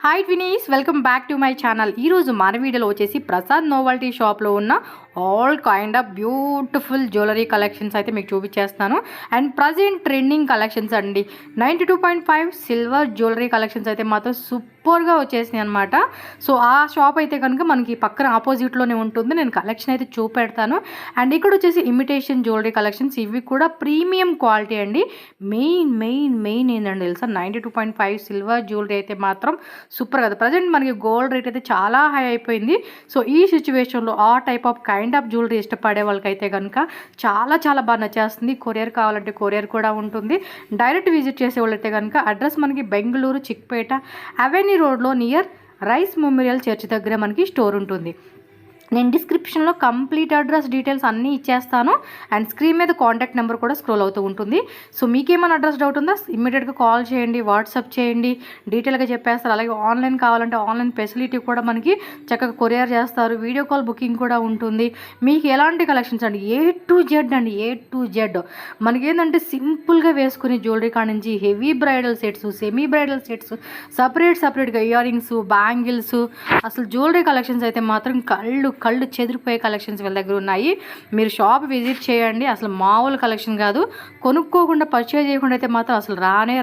Hi twinnies, welcome back to my channel. ఈరోజు మన వీడియోలో వచ్చేసి ప్రసాద్ నోవల్టీ షాప్లో ఉన్న all kind of beautiful jewellery collections అయితే మీకు చూపించేస్తాను. అండ్ ప్రజెంట్ ట్రెండింగ్ కలెక్షన్స్ అండి. 92.5 సిల్వర్ జ్యువెలరీ కలెక్షన్స్ అయితే మాత్రం సూపర్గా వచ్చేసినాయి అనమాట. సో ఆ షాప్ అయితే కనుక మనకి పక్కన ఆపోజిట్లోనే ఉంటుంది. నేను కలెక్షన్ అయితే చూపెడతాను. అండ్ ఇక్కడ వచ్చేసి ఇమిటేషన్ జ్యువెలరీ కలెక్షన్స్, ఇవి కూడా ప్రీమియం క్వాలిటీ అండి. మెయిన్ ఏంటంటే తెలుసా, 92.5 సిల్వర్ జ్యువెలరీ అయితే మాత్రం సూపర్ కదా. ప్రజెంట్ మనకి గోల్డ్ రేట్ అయితే చాలా హై అయిపోయింది. సో ఈ సిచ్యువేషన్లో ఆ type of kind of jewellery ఇష్టపడే వాళ్ళకైతే కనుక చాలా బాగా నచ్చేస్తుంది. కొరియర్ కావాలంటే కొరియర్ కూడా ఉంటుంది. డైరెక్ట్ విజిట్ చేసే వాళ్ళైతే కనుక అడ్రస్ మనకి బెంగళూరు చిక్పేట అవెన్యూ రోడ్లో నియర్ రైస్ మెమోరియల్ చర్చ్ దగ్గర మనకి స్టోర్ ఉంటుంది. నేను డిస్క్రిప్షన్లో కంప్లీట్ అడ్రస్ డీటెయిల్స్ అన్నీ ఇచ్చేస్తాను. అండ్ స్క్రీన్ మీద కాంటాక్ట్ నెంబర్ కూడా స్క్రోల్ అవుతూ ఉంటుంది. సో మీకేమైనా అడ్రస్ డౌట్ ఉందా, ఇమ్మీడియట్గా కాల్ చేయండి, వాట్సాప్ చేయండి, డీటెయిల్గా చెప్పేస్తారు. అలాగే ఆన్లైన్ కావాలంటే ఆన్లైన్ ఫెసిలిటీ కూడా మనకి చక్కగా కొరియర్ చేస్తారు. వీడియో కాల్ బుకింగ్ కూడా ఉంటుంది. మీకు ఎలాంటి కలెక్షన్స్ అండి, ఏ టు జెడ్ మనకి ఏంటంటే సింపుల్గా వేసుకునే జ్యువెలరీ కాడ నుంచి heavy bridal sets, semi bridal sets, సపరేట్గా ఇయర్ రింగ్స్, బ్యాంగిల్స్, అసలు జ్యువెలరీ కలెక్షన్స్ అయితే మాత్రం కళ్ళు చెదిరిపోయే కలెక్షన్స్ వీళ్ళ దగ్గర ఉన్నాయి. మీరు షాప్ విజిట్ చేయండి. అసలు మామూలు కలెక్షన్ కాదు. కొనుక్కోకుండా పర్చేజ్ చేయకుండా అయితే మాత్రం అసలు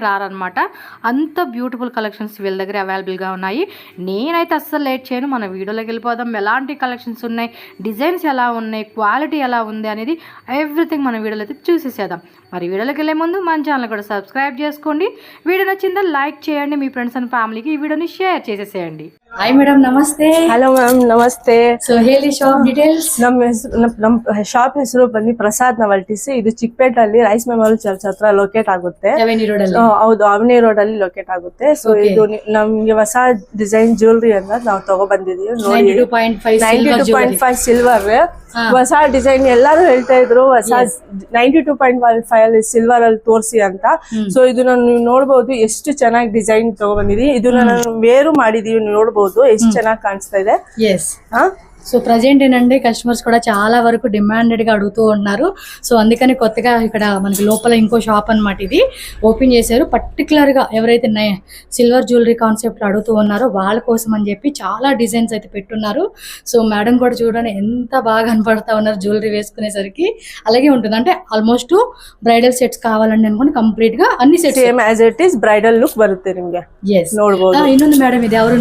రారనమాట. అంత బ్యూటిఫుల్ కలెక్షన్స్ వీళ్ళ దగ్గర అవైలబుల్గా ఉన్నాయి. నేనైతే అస్సలు లేట్ చేయను, మన వీడియోలోకి వెళ్ళిపోదాం. ఎలాంటి కలెక్షన్స్ ఉన్నాయి, డిజైన్స్ ఎలా ఉన్నాయి, క్వాలిటీ ఎలా ఉంది అనేది ఎవ్రీథింగ్ మన వీడియోలో అయితే చూసేసేద్దాం. మరి వీడియోలోకి వెళ్ళే ముందు మన ఛానల్ కూడా సబ్స్క్రైబ్ చేసుకోండి. వీడియో నచ్చిందా లైక్ చేయండి, మీ ఫ్రెండ్స్ అండ్ ఫ్యామిలీకి ఈ వీడియోని షేర్ చేసేసేయండి. ಹಾಯ್ ಮೇಡಮ್, ನಮಸ್ತೆ. ಹಲೋ ಮ್ಯಾಮ್, ನಮಸ್ತೆ. ಸೊ ಹೇಳಿ ಶಾಪ್ ಡೀಟೇಲ್ಸ್. ನಮ್ಮ ಶಾಪ್ ಹೆಸರು ಬಂದು ಪ್ರಸಾದ್ ನವಲ್ಟೀಸ್. ಇದು ಚಿಕ್ಕಪೇಟಲ್ಲಿ ರೈಸ್ ಮೆಮೋರಿಯಲ್ ಚರ್ಚ್ ಹತ್ರ ಲೊಕೇಟ್ ಆಗುತ್ತೆ. ಅವನಿ ರೋಡ್ ಅಲ್ಲಿ. ಹೌದು, ಅವನಿ ರೋಡ್ ಅಲ್ಲಿ ಲೊಕೇಟ್ ಆಗುತ್ತೆ. ಸೊ ಇದು ನಮ್ಗೆ ಹೊಸ ಡಿಸೈನ್ ಜ್ಯುವೆಲರಿ ಅನ್ನ ನಾವು ತಗೋ ಬಂದಿದೀವಿ. 92.5 ಸಿಲ್ವರ್ ಹೊಸ ಡಿಸೈನ್. ಎಲ್ಲರೂ ಹೇಳ್ತಾ ಇದ್ರು ಹೊಸ 92.5 ಅಲ್ಲಿ ಸಿಲ್ವರ್ ಅಲ್ಲಿ ತೋರಿಸಿ ಅಂತ. ಸೊ ಇದನ್ನ ನೀವು ನೋಡಬಹುದು, ಎಷ್ಟು ಚೆನ್ನಾಗಿ ಡಿಸೈನ್ ತಗೊಬಂದಿದೀವಿ. ಇದನ್ನ ನಾನು ವೇರು ಮಾಡಿದೀವಿ, ನೋಡಬಹುದು ಎಷ್ಟು ಚೆನ್ನಾಗಿ ಕಾಣಿಸ್ತಾ ಇದೆ. సో ప్రజెంట్ ఏంటంటే కస్టమర్స్ కూడా చాలా వరకు డిమాండెడ్ గా అడుగుతూ ఉన్నారు. సో అందుకని కొత్తగా ఇక్కడ మనకి లోపల ఇంకో షాప్ అన్నమాట ఇది ఓపెన్ చేశారు. పర్టికులర్ గా ఎవరైతే సిల్వర్ జ్యువెలరీ కాన్సెప్ట్ అడుగుతూ ఉన్నారో వాళ్ళ కోసం అని చెప్పి చాలా డిజైన్స్ అయితే పెట్టున్నారు. సో మేడం కూడా చూడండి ఎంత బాగా కనపడతా ఉన్నారు జ్యువెలరీ వేసుకునేసరికి. అలాగే ఉంటుంది అంటే ఆల్మోస్ట్ బ్రైడల్ సెట్స్ కావాలండి అనుకోండి, కంప్లీట్ గా అన్ని sets same as it is bridal look బರುತ್ತೆ ನಿಮಗೆ. ನೋಡಬಹುದು. ಇನ್ನೊಂದು ಮೇಡಮ್ ಇದೆ, ಅವರು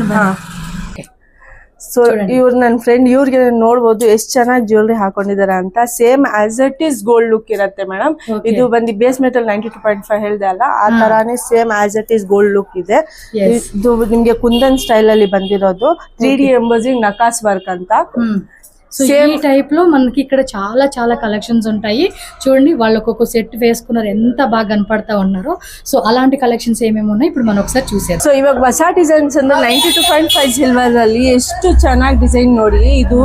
ಸೊ ಇವ್ರು ನನ್ನ ಫ್ರೆಂಡ್, ಇವ್ರಿಗೆ ನೋಡ್ಬೋದು ಎಷ್ಟು ಚೆನ್ನಾಗಿ ಜ್ಯುವೆಲರಿ ಹಾಕೊಂಡಿದ್ದಾರೆ ಅಂತ. Same as it is gold look ಇರುತ್ತೆ ಮೇಡಮ್. ಇದು ಬಂದು ಬೇಸ್ ಮೆಟಲ್ 92.5 ಹೇಳಿದೆ ಅಲ್ಲ, ಆ ತರಾನೇ same as it is gold look ಇದೆ. ಇದು ನಿಮ್ಗೆ ಕುಂದನ್ ಸ್ಟೈಲ್ ಅಲ್ಲಿ ಬಂದಿರೋದು 3D ಎಂಬೋಸಿಂಗ್ ನಕಾಸ್ ವರ್ಕ್ ಅಂತ. సో ఈ టైప్ లో మనకి ఇక్కడ చాలా కలెక్షన్స్ ఉంటాయి. చూడండి వాళ్ళు ఒక్కొక్క సెట్ వేసుకున్నారు, ఎంత బాగా కనపడతా ఉన్నారు. సో అలాంటి కలెక్షన్స్ ఏమేమి ఉన్నాయి ఇప్పుడు మనం ఒకసారి చూసేద్దాం. ಸೊ ಇವಾಗ ಹೊಸ ಡಿಸೈನ್ಸ್ ಅಂದ್ರೆ 92.5 ಸಿಲ್ವರ್ ಅಲ್ಲಿ ಎಷ್ಟು ಚೆನ್ನಾಗಿ ಡಿಸೈನ್ ನೋಡಿ. ಇದು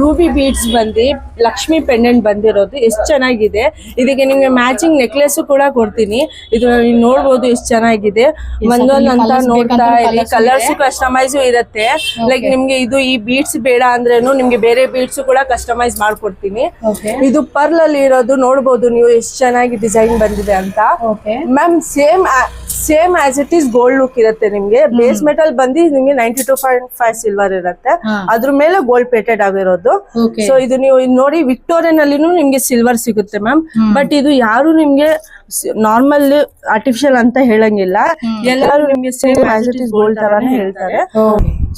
ರೂಬಿ ಬೀಡ್ಸ್ ಬಂದು ಲಕ್ಷ್ಮಿ ಪೆಂಡೆಂಟ್ ಬಂದಿರೋದು ಎಷ್ಟು ಚೆನ್ನಾಗಿದೆ. ಇದಕ್ಕೆ ನಿಮ್ಗೆ ಮ್ಯಾಚಿಂಗ್ ನೆಕ್ಲೆಸ್ ಕೂಡ ಕೊಡ್ತೀನಿ. ಇದು ನೀವು ನೋಡ್ಬೋದು ಎಷ್ಟು ಚೆನ್ನಾಗಿದೆ. ಒಂದೊಂದಂತ ನೋಡ್ತಾ ಇರಿ. ಕಲರ್ಸ್ ಕಸ್ಟಮೈಸ್ ಇರುತ್ತೆ. ಲೈಕ್ ನಿಮ್ಗೆ ಇದು ಈ ಬೀಡ್ಸ್ ಬೇಡ ಅಂದ್ರೇನು ನಿಮ್ಗೆ ಬೇರೆ ಬೀಡ್ಸ್ ಕೂಡ ಕಸ್ಟಮೈಸ್ ಮಾಡ್ಕೊಡ್ತೀನಿ. ಇದು ಪರ್ಲ್ ಅಲ್ಲಿ ಇರೋದು ನೋಡ್ಬೋದು ನೀವು ಎಷ್ಟು ಚೆನ್ನಾಗಿ ಡಿಸೈನ್ ಬಂದಿದೆ ಅಂತ. Ma'am same as it is gold look ಇರುತ್ತೆ. ನಿಮ್ಗೆ ಬೇಸ್ ಮೆಟಲ್ ಬಂದು ನಿಮ್ಗೆ 92.5 ಸಿಲ್ವರ್ ಇರುತ್ತೆ, ಅದ್ರ ಮೇಲೆ ಗೋಲ್ಡ್ ಪ್ಲೇಟೆಡ್ ಆಗಿರೋದು. ಸೊ ಇದು ನೀವು ನೋಡಿ, ವಿಕ್ಟೋರಿಯನ್ ಅಲ್ಲಿ ನಿಮ್ಗೆ ಸಿಲ್ವರ್ ಸಿಗುತ್ತೆ ಮ್ಯಾಮ್. ಬಟ್ ಇದು ಯಾರು ನಿಮ್ಗೆ ನಾರ್ಮಲ್ ಆರ್ಟಿಫಿಷಿಯಲ್ ಅಂತ ಹೇಳಂಗಿಲ್ಲ. ಎಲ್ಲರೂ ನಿಮ್ಗೆ same as it is gold ತರಾನೇ ಹೇಳ್ತಾರೆ.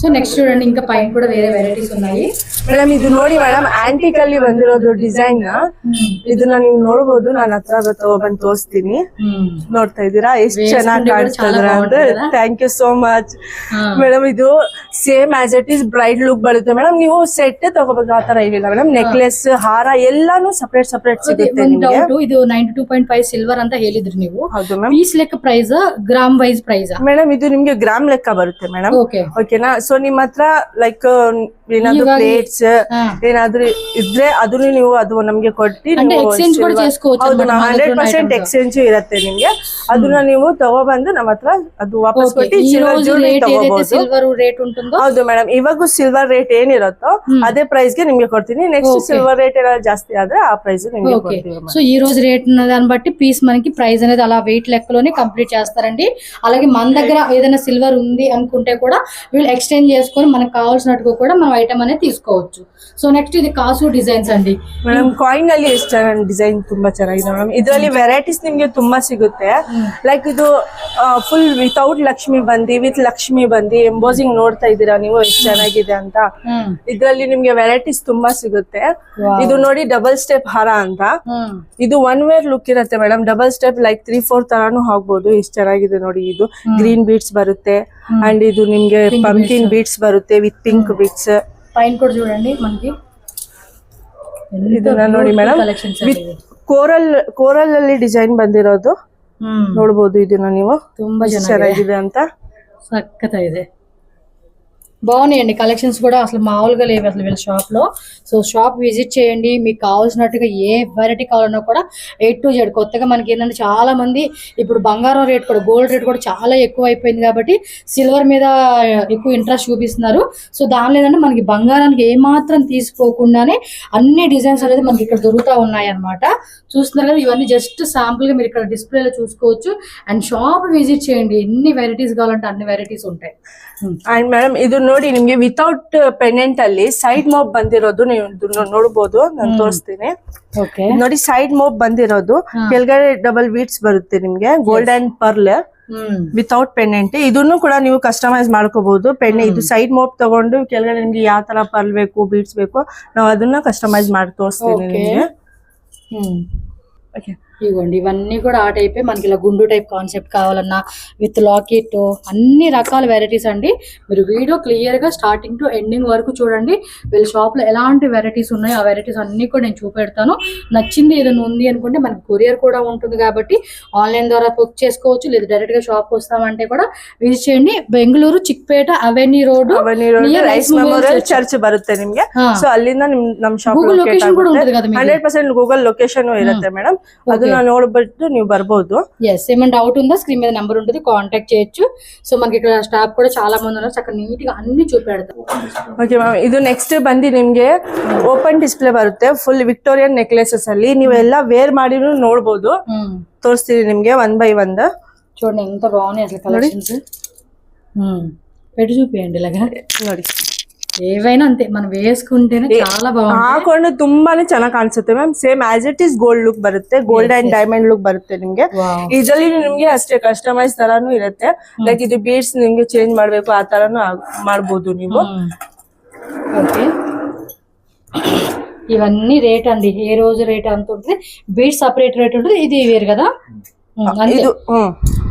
సో నెక్స్ట్ చూడండి, ఇంకా పైన కూడా వేరే వెరైటీస్ ఉన్నాయి ಮೇಡಮ್. ಇದು ನೋಡಿ ಮೇಡಮ್, ಆಂಟಿಕ್ ಅಲ್ಲಿ ಬಂದಿರೋದು ಡಿಸೈನ್. ಇದನ್ನ ನೀವು ನೋಡಬಹುದು. ನಾನು ಹತ್ರ ತಗೊಬಂದು ತೋರಿಸ್ತೀನಿ. ನೋಡ್ತಾ ಇದ್ದೀರಾ ಎಷ್ಟು ಚೆನ್ನಾಗಿ ಕಾಣಿಸ್ತದೆ ಅಂದ್ರೆ. Thank you so much madam. ಇದು same as it is bride look ಬರುತ್ತೆ ಮೇಡಮ್. ನೀವು ಸೆಟ್ ತಗೋಬೇಕು ಆ ತರ ಏನಿಲ್ಲ ಮೇಡಮ್. ನೆಕ್ಲೆಸ್, ಹಾರ ಎಲ್ಲಾನು ಸಪರೇಟ್ ಸಿಗುತ್ತೆ ನಿಮಗೆ. ಇದು 92.5 ಸಿಲ್ವರ್ ಅಂತ ಹೇಳಿದ್ರಿ ನೀವು. ಹೌದು ಮ್ಯಾಮ್. ಪೀಸ್ ಲೆಕ್ಕ price, gram wise price madam? ಇದು ನಿಮ್ಗೆ ಗ್ರಾಮ್ ಲೆಕ್ಕ ಬರುತ್ತೆ ಮೇಡಮ್. ಓಕೆನಾ? ಸೊ ನಿಮ್ ಹತ್ರ ಲೈಕ್ ಏನಾದ್ರು ಪ್ಲೇಟ್ಸ್ ಏನಾದ್ರು ಇದ್ರೆ ಅದನ್ನು ನೀವು ಅದು ನಮ್ಗೆ ಕೊಟ್ಟು ಎಕ್ಸ್ಚೇಂಜ್ ಕೂಡ చేసుకోవచ్చు. ಹೌದು 100% ಎಕ್ಸ್ಚೇಂಜ್ ಇರುತ್ತೆ ನಿಮ್ಗೆ. ಅದನ್ನ ನೀವು ತಗೊಬಂದು ನಮ್ಮ ಹತ್ರ ಅದು ವಾಪಸ್ ಕೊಟ್ಟು ಸಿಲ್ವರ್ ಜ್ಯುವೆಲರಿ ತಗೋಬಹುದು. ಸಿಲ್ವರ್ ರೇಟ್ ಉಂಟು. ಹೌದು ಮೇಡಮ್, ಇವಾಗ ಸಿಲ್ವರ್ ರೇಟ್ ಏನಿರುತ್ತೋ ಅದೇ ಪ್ರೈಸ್ ಗೆ ನಿಮ್ಗೆ ಕೊಡ್ತೀನಿ. నెక్స్ట్ సిల్వర్ రేట్ ఏదైనా జాస్తి ఆದ್ರೆ ఆ ప్రైస్ నిಮಗೆ కొడుతుంది. సో ఈ రోజు రేట్ దాన్ని బట్టి పీస్ మనకి ప్రైస్ అనేది అలా వెయిట్ లెక్కలోనే కంప్లీట్ చేస్తారండి. అలాగే మన దగ్గర ఏదైనా సిల్వర్ ఉంది అనుకుంటే కూడా వీళ్ళు ఎక్స్చేంజ్ చేసుకొని మనకు కావాల్సినట్టుగా కూడా మనం ఐటమ్ అనేది తీసుకోవచ్చు. సో నెక్స్ట్ ఇది కాసు డిజైన్స్ అండి ಮೇಡಮ್. ಕಾಯಿನ್ ಅಲ್ಲಿ ಎಷ್ಟು ಡಿಸೈನ್ ತುಂಬಾ ಚೆನ್ನಾಗಿದೆ ಮೇಡಮ್. ಇದರಲ್ಲಿ ವೆರೈಟೀಸ್ ನಿಮ್ಗೆ ತುಂಬಾ ಸಿಗುತ್ತೆ. ಲೈಕ್ ಇದು ಫುಲ್ ವಿತೌಟ್ ಲಕ್ಷ್ಮಿ ಬಂದಿ ವಿತ್ ಲಕ್ಷ್ಮಿ ಬಂದಿ ಎಂಬೋಸಿಂಗ್ ನೋಡ್ತಾ ಇದ್ದೀರಾ ನೀವು ಎಷ್ಟು ಚೆನ್ನಾಗಿದೆ ಅಂತ. ಇದರಲ್ಲಿ ನಿಮ್ಗೆ ವೆರೈಟೀಸ್ ತುಂಬಾ ಸಿಗುತ್ತೆ. ಇದು ನೋಡಿ ಡಬಲ್ ಸ್ಟೆಪ್ ಹಾರ ಅಂತ. ಇದು ಒನ್ ವೇರ್ ಲುಕ್ ಇರುತ್ತೆ ಮೇಡಮ್. ಡಬಲ್ ಸ್ಟೆಪ್ ಲೈಕ್ 3-4 ತರಾನು ಹಾಕ್ಬಹುದು. ಎಷ್ಟು ಚೆನ್ನಾಗಿದೆ ನೋಡಿ. ಇದು ಗ್ರೀನ್ ಬೀಡ್ಸ್ ಬರುತ್ತೆ ಅಂಡ್ ಇದು ನಿಮ್ಗೆ ಪಂಪ್ಕಿನ್ ಬೀಡ್ಸ್ ಬರುತ್ತೆ ವಿತ್ ಪಿಂಕ್ ಬೀಡ್ಸ್. పైన కూడా చూడండి మనకి ಇದನ್ನ ನೋಡಿ ಮೇಡಮ್. ಕೋರಲ್ ಅಲ್ಲಿ ಡಿಸೈನ್ ಬಂದಿರೋದು ನೋಡಬಹುದು. ಇದನ್ನ ನೀವು ತುಂಬಾ ಚೆನ್ನಾಗಿದೆ ಅಂತ. సక్కత ಇದೆ. బాగున్నాయండి కలెక్షన్స్ కూడా అసలు మామూలుగా లేవు అసలు వీళ్ళ షాప్ లో. సో షాప్ విజిట్ చేయండి. మీకు కావాల్సినట్టుగా ఏ వెరైటీ కావాలన్నా కూడా A to Z. కొత్తగా మనకి ఏంటంటే చాలా మంది ఇప్పుడు బంగారం రేట్ కూడా గోల్డ్ రేట్ కూడా చాలా ఎక్కువ అయిపోయింది కాబట్టి సిల్వర్ మీద ఎక్కువ ఇంట్రెస్ట్ చూపిస్తున్నారు. సో దానిలో ఏంటంటే మనకి బంగారానికి ఏమాత్రం తీసుకోకుండానే అన్ని డిజైన్స్ అనేది మనకి ఇక్కడ దొరుకుతా ఉన్నాయి అన్నమాట. చూస్తున్నారు కదా, ఇవన్నీ జస్ట్ శాంపుల్ గా మీరు ఇక్కడ డిస్ప్లేలో చూసుకోవచ్చు. అండ్ షాప్ విజిట్ చేయండి. ఎన్ని వెరైటీస్ కావాలంటే అన్ని వెరైటీస్ ఉంటాయి. ಅಂಡ್ ಮೇಡಮ್ ಇದು ನೋಡಿ ನಿಮ್ಗೆ ವಿತೌಟ್ ಪೆಂಡೆಂಟ್ ಅಲ್ಲಿ ಸೈಡ್ ಮೋಪ್ ಬಂದಿರೋದು ನೀವು ನೋಡಬಹುದು. ನಾನು ತೋರಿಸ್ತೀನಿ ನೋಡಿ. ಸೈಡ್ ಮೋಪ್ ಬಂದಿರೋದು ಕೆಳಗಡೆ ಡಬಲ್ ಬೀಡ್ಸ್ ಬರುತ್ತೆ ನಿಮ್ಗೆ gold and pearl without pendant. ಇದನ್ನು ಕೂಡ ನೀವು ಕಸ್ಟಮೈಸ್ ಮಾಡ್ಕೋಬಹುದು. ಇದು ಸೈಡ್ ಮೋಪ್ ತಗೊಂಡು ಕೆಳಗಡೆ ನಿಮ್ಗೆ ಯಾವ ತರ ಪರ್ಲ್ ಬೇಕು ಬೀಡ್ಸ್ ಬೇಕು ನಾವು ಅದನ್ನ ಕಸ್ಟಮೈಸ್ ಮಾಡಿ ತೋರಿಸ್ತೀನಿ ನಿಮ್ಗೆ. ఇవ్వండి ఇవన్నీ కూడా ఆ టైపే. మనకి ఇలా గుండు టైప్ కాన్సెప్ట్ కావాలన్నా విత్ లాకెట్ అన్ని రకాల వెరైటీస్ అండి. మీరు వీడియో క్లియర్ గా స్టార్టింగ్ టు ఎండింగ్ వరకు చూడండి. వీళ్ళ షాప్ లో ఎలాంటి వెరైటీస్ ఉన్నాయో ఆ వెరైటీస్ అన్ని కూడా నేను చూపెడతాను. నచ్చింది ఏదైనా ఉంది అనుకుంటే మనకి కొరియర్ కూడా ఉంటుంది కాబట్టి ఆన్లైన్ ద్వారా బుక్ చేసుకోవచ్చు. లేదా డైరెక్ట్ గా షాప్ వస్తామంటే కూడా విజిట్ చేయండి. Bengaluru Chickpet Avenue Road Rice Memorial Church ಬರುತ್ತೆ ನಿಮ್ಗೆ. ಸೊ ಅಲ್ಲಿಂದ ನಮ್ಮ ಶಾಪ್ ಗೂಗಲ್ ಲೊಕೇಶನ್ ಕೂಡ ఉంటుంది కదా. 100% ಗೂಗಲ್ ಲೊಕೇಶನ್ ಇರುತ್ತೆ ಮೇಡಮ್. ಅದನ್ನ ನೋಡ್ಬಿಟ್ಟು ನೀವು ಬರ್ಬೋದು. ఎస్ ఏమైనా డౌట్ ఉందా స్క్రీన్ మీద నెంబర్ ఉంటుంది, కాంటాక్ట్ చేయొచ్చు. సో మనకి ఇక్కడ స్టాఫ్ కూడా చాలా మంది ఉన్నారు. చక్కగా నీట్ గా అన్ని చూపెడతారు. Okay ma'am. ಇದು ನೆಕ್ಸ್ಟ್ ಬಂದು ನಿಮ್ಗೆ ಓಪನ್ ಡಿಸ್ಪ್ಲೇ ಬರುತ್ತೆ ಫುಲ್ ವಿಕ್ಟೋರಿಯನ್ ನೆಕ್ಲೆಸಸ್ ಅಲ್ಲಿ. ನೀವೆಲ್ಲ ವೇರ್ ಮಾಡಿ ನೋಡ್ಬೋದು. ತೋರಿಸ್ತೀನಿ ನಿಮ್ಗೆ 1 by 1. చూడండి ఎంత బాగున్నాయి అసలు కలెక్షన్స్. పెట్టి చూపియండి ఇలాగా ನೋಡಿ. ఏవైనా అంతే మనం వేసుకుంటేనే చాలా బాగుంది. ಹಾಕೊಂಡು ತುಂಬಾನೇ ಚೆನ್ನಾಗಿ ಕಾಣಿಸುತ್ತೆ ma'am. Same as it is gold look ಬರುತ್ತೆ. ಗೋಲ್ಡ್ ಅಂಡ್ ಡೈಮಂಡ್ ಲುಕ್ ಬರುತ್ತೆ ನಿಮ್ಗೆ. ಇದರಲ್ಲಿ ನಿಮ್ಗೆ ಅಷ್ಟೇ ಕಸ್ಟಮೈಸ್ ತರಾನು ಇರುತ್ತೆ. ಲೈಕ್ ಇದು ಬೀಡ್ಸ್ ನಿಮ್ಗೆ ಚೇಂಜ್ ಮಾಡ್ಬೇಕು ಆ ತರಾನು ಮಾಡ್ಬೋದು ನೀವು. ఓకే ఇవన్నీ రేట్ అండి. ఏ రోజు రేట్ అంత ఉంటుంది. బీడ్స్ సపరేట్ రేట్ ఉంటుంది. ఇది వేరు కదా.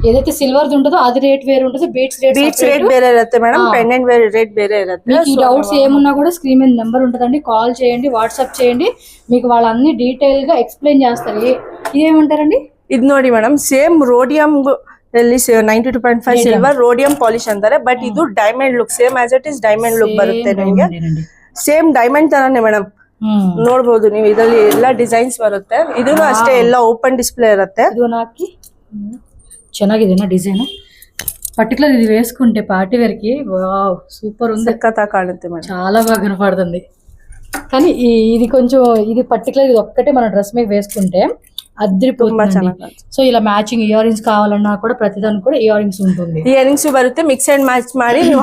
ఏదైతే సిల్వర్ ఉంటుందో అది రేట్ వేరే ఉంటుంది. బీడ్స్ రేట్ వేరే ఇರುತ್ತೆ మేడం. పెండెంట్ రేట్ వేరే ఇರುತ್ತೆ. మీకు ఈ డౌట్స్ ఏమున్నా కూడా స్క్రీన్ మీద నెంబర్ ఉంటుందండి. కాల్ చేయండి, వాట్సాప్ చేయండి. మీకు వాళ్ళన్ని డీటెయిల్ గా ఎక్స్ప్లెయిన్ చేస్తారు. ఇదేమంటారండి? ఇది ನೋಡಿ madam. Same rhodium 92.5 silver rhodium polish ಅಂತಾರೆ. ಬಟ್ ಇದು diamond look same as it is diamond look ಬರುತ್ತೆ ನಿಮ್ಗೆ. ಸೇಮ್ ಡೈಮಂಡ್ ತರಾನೇ ಮೇಡಮ್. ನೋಡಬಹುದು ನೀವು. ಇದರಲ್ಲಿ ಎಲ್ಲ ಡಿಸೈನ್ಸ್ ಬರುತ್ತೆ. ಇದನ್ನು ಅಷ್ಟೇ ಎಲ್ಲ ಓಪನ್ ಡಿಸ್ಪ್ಲೇ ಇರುತ್ತೆ. ಇದು ಹಾಕಿ ಚೆನ್ನಾಗಿದೆ ಡಿಸೈನ್. పర్టికులర్ ఇది వేసుకుంటే పార్టీ వేర్ కి వావ్ సూపర్ ఉంది. సక్కతా కాణుತ್ತೆ మేడం. చాలా బాగా కనపడుతుంది. కానీ ఇది కొంచెం ఇది పర్టికులర్ ఇది ఒక్కటే మన డ్రెస్ మీద వేసుకుంటే అద్రిపోతుంది. సో ఇలా మ్యాచింగ్ ఇయర్ రింగ్స్ కావాలన్నా కూడా ప్రతిదానికి కూడా ఇయర్ రింగ్స్ ఉంటుంది. ఇయర్ రింగ్స్ బರುತ್ತೆ మిక్స్ అండ్ మ్యాచ్ ಮಾಡಿ ನೀವು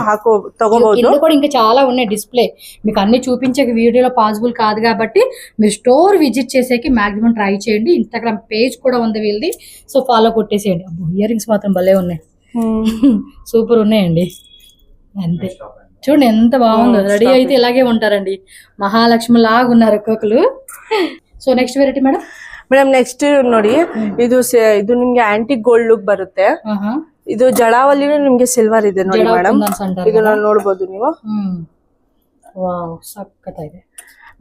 ತಗೋಬಹುದು. ఇందులో కూడా ఇంకా చాలా ఉన్నాయి డిస్ప్లే. మీకు అన్ని చూపించే వీడియోలో పాసిబుల్ కాదు కాబట్టి మీరు స్టోర్ విజిట్ చేసేకి మాక్సిమం ట్రై చేయండి. ఇన్స్టాగ్రామ్ పేజ్ కూడా ఉంది వీళ్ళది. సో ఫాలో కొట్టేసేయండి. అబ్బో ఇయర్ రింగ్స్ మాత్రం భలే ఉన్నాయి. సూపర్ ఉన్నాయండి. అంతే చూడండి ఎంత బాగుందో. రెడీ అయితే ఇలాగే ఉంటారండి. మహాలక్ష్మి లాగా ఉన్నారు ఒక్కొక్కరు. So next variety madam. Madam next ನೋಡಿ. ಇದು ನಿಮ್ಗೆ ಆಂಟಿಕ್ ಗೋಲ್ಡ್ ಲುಕ್ ಬರುತ್ತೆ. ಇದು ಜಡಾವಲ್ಲಿನೂ ನಿಮ್ಗೆ ಸಿಲ್ವರ್ ಇದೆ ನೋಡಿ ಮೇಡಮ್. ಇದನ್ನ ನೋಡಬಹುದು ನೀವು. ವಾವ್ ಸಕ್ಕತ್ತಾಗಿದೆ.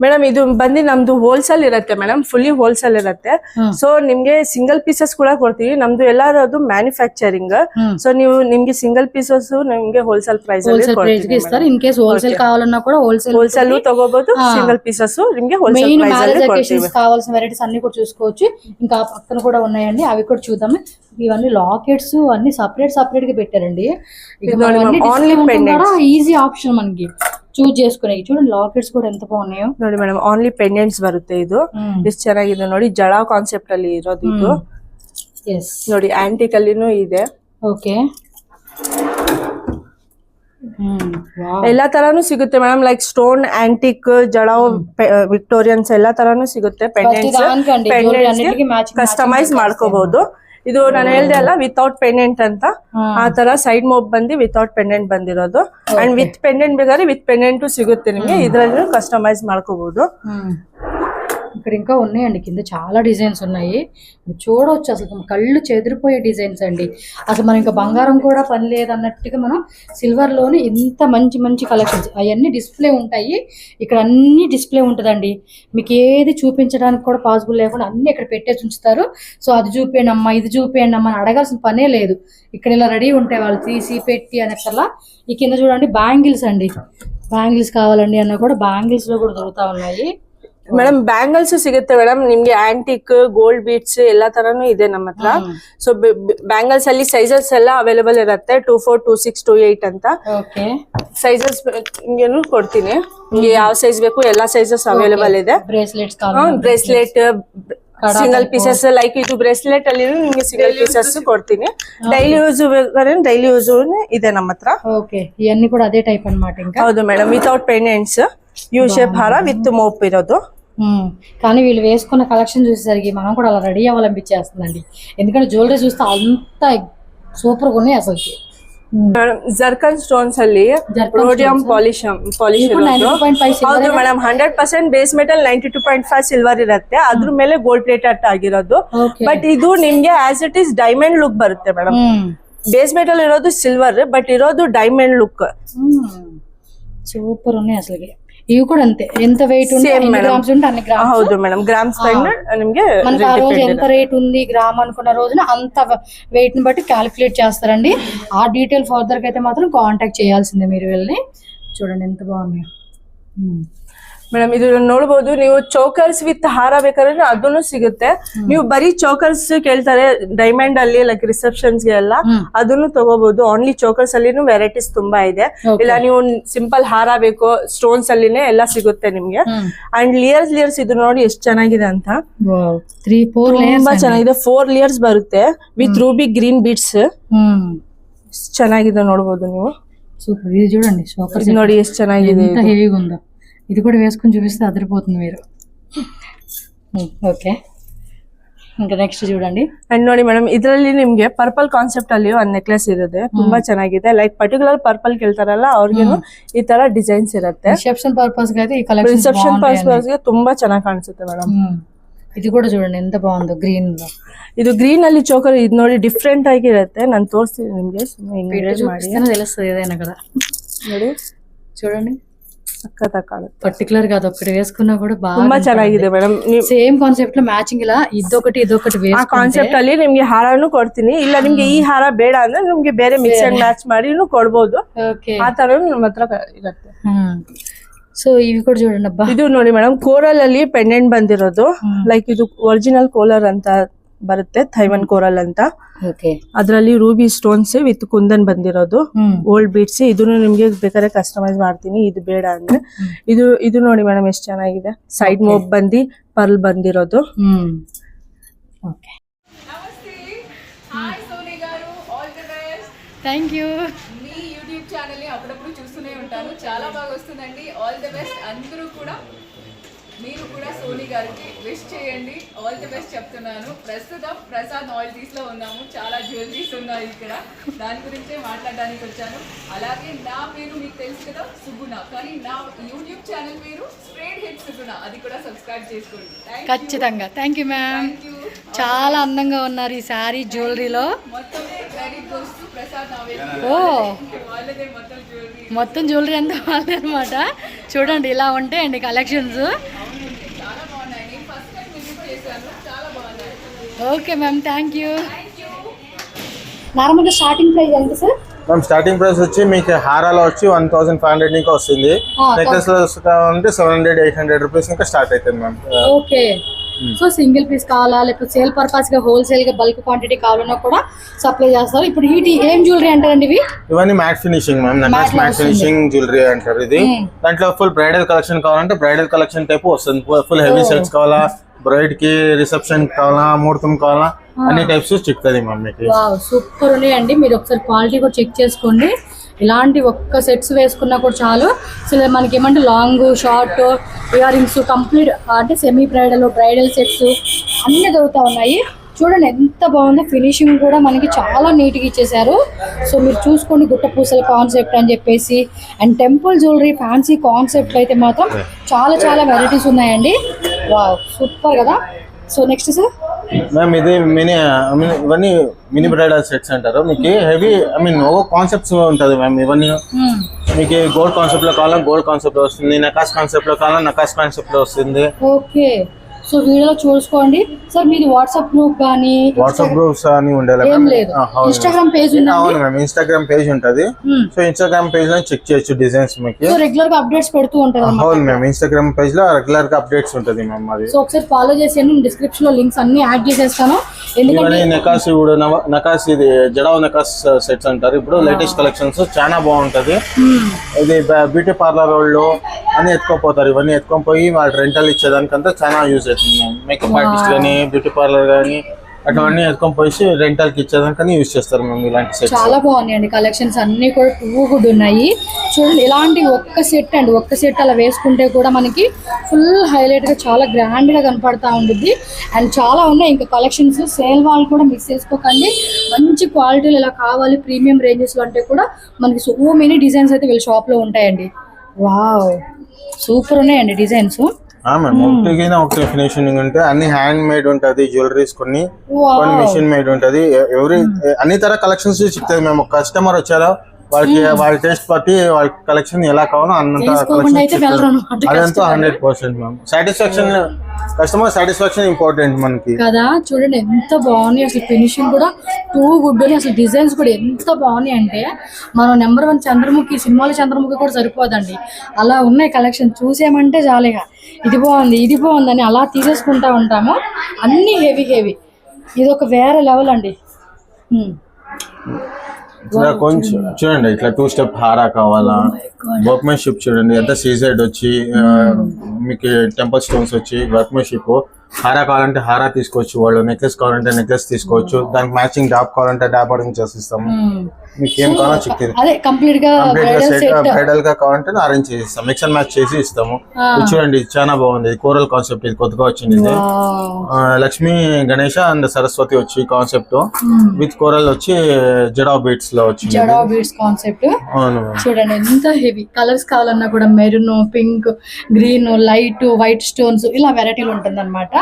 ಮೇಡಮ್ ಇದು ಬಂದು ನಮ್ದು ಹೋಲ್ಸೇಲ್ ಇರುತ್ತೆ ಮೇಡಮ್, ಫುಲ್ಲಿ ಹೋಲ್ಸೇಲ್ ಇರುತ್ತೆ. ಸೊ ನಿಮ್ಗೆ ಸಿಂಗಲ್ ಪೀಸಸ್ ಕೂಡ ಕೊಡ್ತೀವಿ. ನಮ್ದು ಎಲ್ಲರದು ಮ್ಯಾನುಫ್ಯಾಕ್ಚರಿಂಗ್. ಸೊ ನಿಮ್ಗೆ ಸಿಂಗಲ್ ಪೀಸಸ್ ನಿಮ್ಗೆ ಹೋಲ್ಸೇಲ್ ಪ್ರೈಸ್ ಅಲ್ಲಿ ಇస్తారు. ಇನ್ ಕೇಸ್ ಹೋಲ್ಸೇಲ್ ಕಾవాలన్నా కూడా ಹೋಲ್ಸೇಲ್ ತಗೋಬಹುದು, ಸಿಂಗಲ್ పీసెస్ నిಮಗೆ హోల్సేల్ మెయిన్ ప్రైస్ మ్యారేజ్ లో అకేషన్స్ కొడుతుంది. కావాల్సిన వెరైటీస్ అన్ని కూడా చూసుకోవచ్చు. ఇంకా ఆ పక్కన కూడా ఉన్నాయండి, అవి కూడా చూద్దాము. ఇవన్నీ లాకెట్స్ అన్ని సపరేట్ గా పెట్టారండి. ఈజీ ఆప్షన్ మనకి చూస్ చేసుకునే. చూడండి లాకెట్స్ కూడా ఎంత బాగున్నాయో ನೋಡಿ ಮೇಡಮ್. ಓನ್ಲಿ ಪೆಂಡೆಂಟ್ಸ್ ಬರುತ್ತೆ. ಇದು ಎಷ್ಟು ಚೆನ್ನಾಗಿದೆ ನೋಡಿ, ಜಡ ಕಾನ್ಸೆಪ್ಟ್ ಅಲ್ಲಿ ಇರೋದು ಇದು. ಎಸ್ ನೋಡಿ ಆಂಟಿಕ್ ಅಲ್ಲಿನೂ ಇದೆ. ಓಕೆ, ಎಲ್ಲಾ ತರಾನು ಸಿಗುತ್ತೆ madam. Like stone, antique, jadau, Victorians ಎಲ್ಲಾ ತರಾನು ಸಿಗುತ್ತೆ. ಪೆಂಡೆಂಟ್ಸ್ ಕಸ್ಟಮೈಸ್ ಮಾಡ್ಕೋಬಹುದು. ಇದು ನಾನು ಹೇಳ್ದೆ ಅಲ್ಲ, ವಿತೌಟ್ ಪೆಂಡೆಂಟ್ ಅಂತ. ಆ ತರ ಸೈಡ್ ಮೋಪ್ ಬಂದು ವಿತೌಟ್ ಪೆಂಡೆಂಟ್ ಬಂದಿರೋದು. ಅಂಡ್ ವಿತ್ ಪೆಂಡೆಂಟ್ ಬೇಕಾದ್ರೆ ವಿತ್ ಪೆಂಡೆಂಟ್ ಸಿಗುತ್ತೆ ನಿಮ್ಗೆ. ಇದ್ರಲ್ಲಿ ಕಸ್ಟಮೈಸ್ ಮಾಡ್ಕೋಬಹುದು. ఇక్కడ ఇంకా ఉన్నాయండి, కింద చాలా డిజైన్స్ ఉన్నాయి. చూడవచ్చు, అసలు కళ్ళు చెదిరిపోయే డిజైన్స్ అండి. అసలు మనం ఇంకా బంగారం కూడా పని లేదన్నట్టుగా మనం సిల్వర్ లోని ఇంత మంచి కలెక్షన్స్ అవన్నీ డిస్ప్లే ఉంటాయి. ఇక్కడ అన్ని డిస్ప్లే ఉంటుందండి. మీకు ఏది చూపించడానికి కూడా పాసిబుల్ లేకుండా అన్ని ఇక్కడ పెట్టేసి ఉంచుతారు. సో అది చూపేయండి అమ్మా, ఇది చూపేయండి అమ్మా అని అడగాల్సిన పనే లేదు. ఇక్కడ ఇలా రెడీ ఉంటాయి, వాళ్ళు తీసి పెట్టి అనేకల్లా. ఈ కింద చూడండి బ్యాంగిల్స్ అండి. బ్యాంగిల్స్ కావాలండి అన్న కూడా బ్యాంగిల్స్ లో కూడా దొరుకుతా ఉన్నాయి. ಮೇಡಮ್ ಬ್ಯಾಂಗಲ್ಸ್ ಸಿಗುತ್ತೆ ಮೇಡಮ್ ನಿಮ್ಗೆ. ಆಂಟಿಕ್, ಗೋಲ್ಡ್ ಬೀಟ್ಸ್ ಎಲ್ಲಾ ತರಾನು ಇದೆ ನಮ್ಮ ಹತ್ರ. ಸೊ ಬ್ಯಾಂಗಲ್ಸ್ ಅಲ್ಲಿ ಸೈಜಸ್ ಎಲ್ಲ ಅವೈಲೇಬಲ್ ಇರುತ್ತೆ. 24, 26, 28 ಅಂತ ಸೈಜಸ್ ನಿಮ್ಗೇನು ಕೊಡ್ತೀನಿ. ನಿಮ್ಗೆ ಯಾವ ಸೈಜ್ ಬೇಕು ಎಲ್ಲಾ ಸೈಜಸ್ ಅವೈಲೇಬಲ್ ಇದೆ. ಬ್ರೇಸ್ಲೆಟ್, ಸಿಂಗಲ್ ಪೀಸಸ್ ಲೈಕ್ ಇದು ಬ್ರೇಸ್ಲೆಟ್ ಅಲ್ಲಿ ನಿಮ್ಗೆ ಸಿಂಗಲ್ ಪೀಸಸ್ ಕೊಡ್ತೀನಿ. ಡೈಲಿ ಯೂಸ್ ಡೈಲಿ ಯೂಸ್ ಇದೆ ನಮ್ಮ ಹತ್ರ. ఇవన్నీ కూడా అదే టైప్ అన్నమాట. ఇంకా ಹೌದು madam, without pendants, U shape ಹಾರ ವಿತ್ ಮೋಪ್ ಇರೋದು. కానీ వీళ్ళు వేసుకున్న కలెక్షన్ చూసేసరికి మనం కూడా అలా రెడీ అవ్వాలనిపించేస్తుందండి. ఎందుకంటే జ్యువెలరీ చూస్తే అంత సూపర్ గా ఉన్నాయి అసలు. ಜರ್ಕನ್ ಸ್ಟೋನ್ಸ್ ಅಲ್ಲಿ ರೋಡಿಯಂ ಪಾಲಿಶ್ ಹೌದು ಮೇಡಮ್. 100% ಬೇಸ್ ಮೆಟಲ್ 92.5 ಸಿಲ್ವರ್ ಇರುತ್ತೆ. ಅದ್ರ ಮೇಲೆ ಗೋಲ್ಡ್ ಪ್ಲೇಟೆಡ್ ಆಗಿರೋದು. ಬಟ್ ಇದು ನಿಮ್ಗೆ as it is diamond look ಬರುತ್ತೆ ಮೇಡಮ್. ಬೇಸ್ ಮೆಟಲ್ ಇರೋದು ಸಿಲ್ವರ್, ಬಟ್ ಇರೋದು ಡೈಮಂಡ್ ಲುಕ್. సూపర్ ఉన్నాయి అసలు. ఇవి కూడా అంతే, ఎంత వెయిట్ ఉంటే అన్ని గ్రామ్స్ ఉంటే అన్ని గ్రామ్స్. ಹೌದು ಮೇಡಮ್, ಗ್ರಾಮ್ಸ್ ನಿಮ್ಗೆ మనకి ఆ రోజు ఎంత రేట్ ఉంది గ్రామ్ అనుకున్న రోజున అంత వెయిట్ ని బట్టి క్యాలిక్యులేట్ చేస్తారండి. ఆ డీటెయిల్ ఫర్దర్ కి అయితే మాత్రం కాంటాక్ట్ చేయాల్సిందే మీరు వెళ్ళి. చూడండి ఎంత బాగున్నాయో ಮೇಡಮ್. ಇದು ನೋಡಬಹುದು ನೀವು. ಚೋಕರ್ಸ್ ವಿತ್ ಹಾರ ಬೇಕಾದ್ರೆ ಅದನ್ನು ಸಿಗುತ್ತೆ. ನೀವು ಬರೀ ಚೋಕರ್ಸ್ ಕೇಳ್ತಾರೆ ಡೈಮಂಡ್ ಅಲ್ಲಿ ಲೈಕ್ ರಿಸೆಪ್ಷನ್ಸ್ ಗೆ ಎಲ್ಲ, ಅದನ್ನು ತಗೋಬಹುದು. ಓನ್ಲಿ ಚೋಕರ್ಸ್ ಅಲ್ಲಿನೂ ವೆರೈಟೀಸ್ ತುಂಬಾ ಇದೆ. ಇಲ್ಲ ನೀವು ಸಿಂಪಲ್ ಹಾರ ಬೇಕು ಸ್ಟೋನ್ಸ್ ಅಲ್ಲಿನೇ ಎಲ್ಲ ಸಿಗುತ್ತೆ ನಿಮ್ಗೆ. ಅಂಡ್ ಲೇಯರ್ಸ್ ಇದು ನೋಡಿ ಎಷ್ಟು ಚೆನ್ನಾಗಿದೆ ಅಂತ. 3-4 ತುಂಬಾ ಚೆನ್ನಾಗಿದೆ. 4 ಲೇಯರ್ಸ್ ಬರುತ್ತೆ ವಿತ್ ರೂಬಿ ಗ್ರೀನ್ ಬೀಡ್ಸ್. ಚೆನ್ನಾಗಿದೆ ನೋಡಬಹುದು ನೀವು. సూపర్. ఇది చూడండి సూపర్ ನೋಡಿ ಎಷ್ಟು ಚೆನ್ನಾಗಿದೆ, ఎంత హెవీగా ఉందో. ఇది కూడా వేసుకుని చూపిస్తే అదిరిపోతుంది మీరు. ఓకే, ఇంకా నెక్స్ట్ చూడండి. ಅಂಡ್ ನೋಡಿ ಮೇಡಮ್, ಇದರಲ್ಲಿ ನಿಮ್ಗೆ ಪರ್ಪಲ್ ಕಾನ್ಸೆಪ್ಟ್ ಅಲ್ಲಿ ಒಂದ್ ನೆಕ್ಲೆಸ್ ಇರುತ್ತೆ. ತುಂಬಾ ಚೆನ್ನಾಗಿದೆ. ಲೈಕ್ ಪರ್ಟಿಕ್ಯುಲರ್ ಪರ್ಪಲ್ ಕೇಳ್ತಾರಲ್ಲ ಅವ್ರಿಗೇನು ಈ ತರ ಡಿಸೈನ್ಸ್ ಇರುತ್ತೆ. ರಿಸೆಪ್ಷನ್ ಪರ್ಪಸ್ ಗೆ ಈ ಕಲೆಕ್ಷನ್ ರಿಸೆಪ್ಷನ್ ಪರ್ಪಸ್ ಗೆ ತುಂಬಾ ಚೆನ್ನಾಗಿ ಕಾಣಿಸುತ್ತೆ ಮೇಡಮ್. ఇది కూడా చూడండి ఎంత బాగుందో గ్రీన్ లో. ಇದು ಗ್ರೀನ್ ಅಲ್ಲಿ ಚೋಕರ್ ಇದು ನೋಡಿ ಡಿಫ್ರೆಂಟ್ ಆಗಿರುತ್ತೆ. ನಾನು ತೋರಿಸ್ತೀನಿ ನಿಮ್ಗೆ, తెలుస్తుంది ఏదైనా కదా. ನೋಡಿ చూడండి ಸಕ್ಕತ್ತಾಗಿ పర్టికులర్ గా అదొకటి వేసుకున్నా కూడా ತುಂಬಾ ಚೆನ್ನಾಗಿದೆ ಮೇಡಮ್. సేమ్ కాన్సెప్ట్ లో ಮ್ಯಾಚಿಂಗ್ ಇಲ್ಲ ಇದೊకటి ಆ ಕಾನ್ಸೆಪ್ಟ್ ಅಲ್ಲಿ ನಿಮ್ಗೆ ಹಾರನು ಕೊಡ್ತೀನಿ. ಇಲ್ಲ ನಿಮ್ಗೆ ಈ ಹಾರ ಬೇಡ ಅಂದ್ರೆ ನಿಮ್ಗೆ ಬೇರೆ ಮಿಕ್ಸ್ ಅಂಡ್ ಮ್ಯಾಚ್ ಮಾಡಿ ಕೊಡ್ಬೋದು. ಆ ತರ ನಮ್ಮ ಹತ್ರ ಇರುತ್ತೆ. సో ఇవి కూడా చూడండి అబ్బా. ಇದು ನೋಡಿ ಮೇಡಮ್, ಕೋರಲ್ ಅಲ್ಲಿ ಪೆಂಡೆಂಟ್ ಬಂದಿರೋದು. ಲೈಕ್ ಇದು ಒರಿಜಿನಲ್ ಕೋಲರ್ ಅಂತ ಬರುತ್ತೆ, ಥೈವನ್ ಕೋರಲ್ ಅಂತ. ಅದ್ರಲ್ಲಿ ರೂಬಿ ಸ್ಟೋನ್ಸ್ ವಿತ್ ಕುಂದನ್ ಬಂದಿರೋದು, ಓಲ್ಡ್ ಬೀಟ್ಸ್. ಇದನ್ನು ನಿಮ್ಗೆ ಬೇಕಾದ್ರೆ ಕಸ್ಟಮೈಸ್ ಮಾಡ್ತೀನಿ, ಇದು ಬೇಡ ಅಂದ್ರೆ. ಇದು ನೋಡಿ ಮೇಡಮ್ ಎಷ್ಟು ಚೆನ್ನಾಗಿದೆ. ಸೈಡ್ ಮೋಪ್ ಬಂದಿ ಪರ್ಲ್ ಬಂದಿರೋದು. Thank you. Me YouTube channel ని అప్పుడప్పుడు చూస్తూనే ఉంటాను, చాలా బాగా వస్తుందండి. All the best. అందరూ కూడా మీరు కూడా సోనీ గారికి విష్ చేయండి. ఆల్ ది బెస్ట్ చెప్తున్నాను. ప్రస్తుతం ప్రసాద్ నాయిల్టీస్ లో ఉన్నాము. చాలా జ్యువెలరీస్ ఉన్నాయి ఇక్కడ, దాని గురించే మాట్లాడడానికి వచ్చాను. అలాగే నా పేరు మీకు తెలుసు కదా, సుగుణ. కానీ నా యూట్యూబ్ ఛానల్ పేరు స్ట్రేట్ హిట్ సుగుణ. అది కూడా సబ్స్క్రైబ్ చేసుకోండి. ఖచ్చితంగా. Thank you ma'am. చాలా అందంగా ఉన్నారు ఈ శారీ జ్యువెలరీలో. మొత్తం క్రెడిట్ గోస్ టు ప్రసాద్. ఓ మొత్తం జ్యువెలరీ అంతా వాళ్ళే అనమాట. చూడండి ఇలా ఉంటాయండి collections. Okay ma'am, thank you. నార్మల్గా స్టార్టింగ్ ప్రైస్ ఎంత సార్? మ్యామ్ స్టార్టింగ్ ప్రైస్ వచ్చి మీకు హారాలో వచ్చి 1500 ఇంకా వస్తుంది. నెక్లెస్ లో అంటే 700-800 రూపీస్ ఇంకా స్టార్ట్ అవుతుంది ma'am. Okay. So single piece కావాలా లేకపోతే సేల్ పర్పస్ గా హోల్సేల్ గా బల్క్ క్వాంటిటీ కావాలన్నా కూడా సప్లై చేస్తారు. ఇప్పుడు ఇది ఏం జ్యువెలరీ అంటారండి ఇవి? ఇవన్నీ matte finishing ma'am. Nakash matte finishing jewellery అంటారు ఇది. దాంట్లో ఫుల్ బ్రైడల్ కలెక్షన్ కావాలంటే బ్రైడల్ కలెక్షన్ టైప్ వస్తుంది. ఫుల్ హెవీ సెట్స్ కావాలా, బ్రైడ్ కి రిసెప్షన్ కావాలా, ముహూర్తం కావాలా, అన్ని టైప్స్ చిక్కుతుంది మ్యామ్ మీకు. సూపర్ ఉన్నాయండి. మీరు ఒకసారి క్వాలిటీ కూడా చెక్ చేసుకోండి. ఇలాంటి ఒక్క సెట్స్ వేసుకున్నా కూడా చాలు. అసలు మనకి ఏమంటే long short ear rings complete అంటే సెమీ బ్రైడల్ బ్రైడల్ సెట్స్ అన్నీ దొరుకుతూ ఉన్నాయి. చూడండి ఎంత బాగుందో. ఫినిషింగ్ కూడా మనకి చాలా నీట్గా ఇచ్చేసారు. సో మీరు చూసుకోండి, గుట్ట పూసల కాన్సెప్ట్ అని చెప్పేసి and temple jewellery fancy concept అయితే మాత్రం చాలా చాలా వెరైటీస్ ఉన్నాయండి. వావ్ సూపర్ కదా. సో నెక్స్ట్ సార్ మ్యామ్ ఇది ఇవన్నీ మినీ బ్రైడల్ సెట్స్ అంటారు. మీకు హెవీ ఒక కాన్సెప్ట్స్ ఉంటుంది మ్యామ్. ఇవన్నీ మీకు గోల్డ్ కాన్సెప్ట్ లో కావాలా గోల్డ్ కాన్సెప్ట్ లో వస్తుంది, నకాష్ కాన్సెప్ట్ లో కావాలా నకాష్ కాన్సెప్ట్ లో వస్తుంది. ఓకే. సో వీడియోలో చూసుకోండి సార్. మీది వాట్సాప్ గ్రూప్ కానీ వాట్సాప్ గ్రూప్స్ అని ఉండాలి. ఇన్స్టాగ్రామ్ పేజ్ ఉంది? అవును మ్యామ్, ఇన్స్టాగ్రామ్ పేజ్ ఉంటది. సో ఇన్స్టాగ్రామ్ పేజ్ లో చెక్ చేయొచ్చు డిజైన్స్ మీకు. రెగ్యులర్ గా అప్డేట్స్ పెడుతూ ఉంటారు. అవును మ్యామ్, ఇన్స్టాగ్రామ్ పేజ్ లో రెగ్యులర్ గా అప్డేట్స్ ఉంటది మ్యామ్. అది సో ఒకసారి ఫాలో చేసేయండి. డిస్క్రిప్షన్ లో లింక్స్ అన్ని యాడ్ చేసేస్తాను. ఇవన్నీ నకాష్ ఇప్పుడు నకాష్ ఇది జడావ్ నకాష్ సెట్స్ అంటారు. ఇప్పుడు లేటెస్ట్ కలెక్షన్స్ చాలా బాగుంటది. ఇది బ్యూటీ పార్లర్ వాళ్ళు అన్ని ఎత్తుకోపోతారు. ఇవన్నీ ఎత్తుకొని పోయి వాళ్ళు రెంటల్ ఇచ్చేదానికంతా చాలా యూజ్ అవుతుంది. మేకప్ ఆర్టిస్ట్ కానీ బ్యూటీ పార్లర్ కానీ అటువంటి ఎత్తుకొని పోయి రెంటల్ కి ఇచ్చేదానికని యూజ్ చేస్తారు మేము ఇలాంటి సెట్స్. చాలా బాగున్నాయండి కలెక్షన్స్ అన్ని కూడా టూ గుడ్ ఉన్నాయి. చూడండి ఇలాంటి ఒక్క సెట్ అలా వేసుకుంటే కూడా మనకి ఫుల్ హైలైట్ గా చాలా గ్రాండ్ గా కనపడతా ఉంటుంది. అండ్ చాలా ఉన్నాయి ఇంకా కలెక్షన్స్. సేల్ వాళ్ళు కూడా మిస్ చేసుకోకండి. మంచి క్వాలిటీలు ఇలా కావాలి ప్రీమియం రేంజెస్ లో అంటే కూడా మనకి సో మెనీ డిజైన్స్ అయితే వీళ్ళ షాప్ లో ఉంటాయండి. వావ్ సూపర్ ఉన్నాయండి డిజైన్స్. ఒకటి ఫినిషింగ్ ఉంటే అన్ని హ్యాండ్ మేడ్ ఉంటది జ్యువెలరీస్, కొన్ని మిషన్ మేడ్ ఉంటది. అన్ని తర కలెక్షన్స్ చెప్తుంది. మేము కస్టమర్ వచ్చారో వాళ్ళ టేస్ట్ బట్టి వాళ్ళ కలెక్షన్ ఎలా కావాలో అన్నంత అదంతా 100% ma'am. Satisfaction, customer satisfaction important మనకి కదా. చూడండి ఎంత బాగున్నాయి అసలు. ఫినిషింగ్ కూడా టూ గుడ్ అని అసలు. డిజైన్స్ కూడా ఎంత బాగున్నాయి అంటే మనం నెంబర్ 1 చంద్రముఖి సినిమాలో చంద్రముఖి కూడా సరిపోదండి. అలా ఉన్నాయి కలెక్షన్. చూసేమంటే చాలేగా ఇది బాగుంది అని అలా తీసేసుకుంటా ఉంటాము. అన్ని హెవీ. ఇది ఒక వేరే లెవెల్ అండి. కొంచెం చూడండి ఇట్లా 2 స్టెప్ హారా కావాలా, వర్క్మెన్షిప్ చూడండి ఎంత సీజెడ్ వచ్చి మీకు టెంపుల్ స్టోన్స్ వచ్చి వర్క్మెన్షిప్. హారా కావాలంటే హారా తీసుకోవచ్చు, వాళ్ళు నెక్లెస్ కావాలంటే నెక్లెస్ తీసుకోవచ్చు, దానికి మ్యాచింగ్ డాబ్ కావాలంటే డాబ్ అరేంజ్ చేసిస్తాము. మీకు ఏం కావాలో చెప్తుంది. కంప్లీట్ గా బ్రైడల్ గా కావాలంటే అరేంజ్ చేసిస్తాం, మిక్స్ అండ్ మ్యాచ్ చేసి ఇస్తాము. చూడండి చాలా బాగుంది. కోరల్ కాన్సెప్ట్ ఇది కొత్తగా వచ్చింది. ఇది లక్ష్మీ గణేష అండ్ సరస్వతి వచ్చి కాన్సెప్ట్ విత్ కోరల్ వచ్చి జడావ్ బీట్స్ లో వచ్చింది. Jadau beads concept. చూడండి ఎంత హెవీ కలర్స్ కావాలన్నా కూడా maroon, pink, green, light, white stones ఇలా వెరైటీలు ఉంటుంది అనమాట.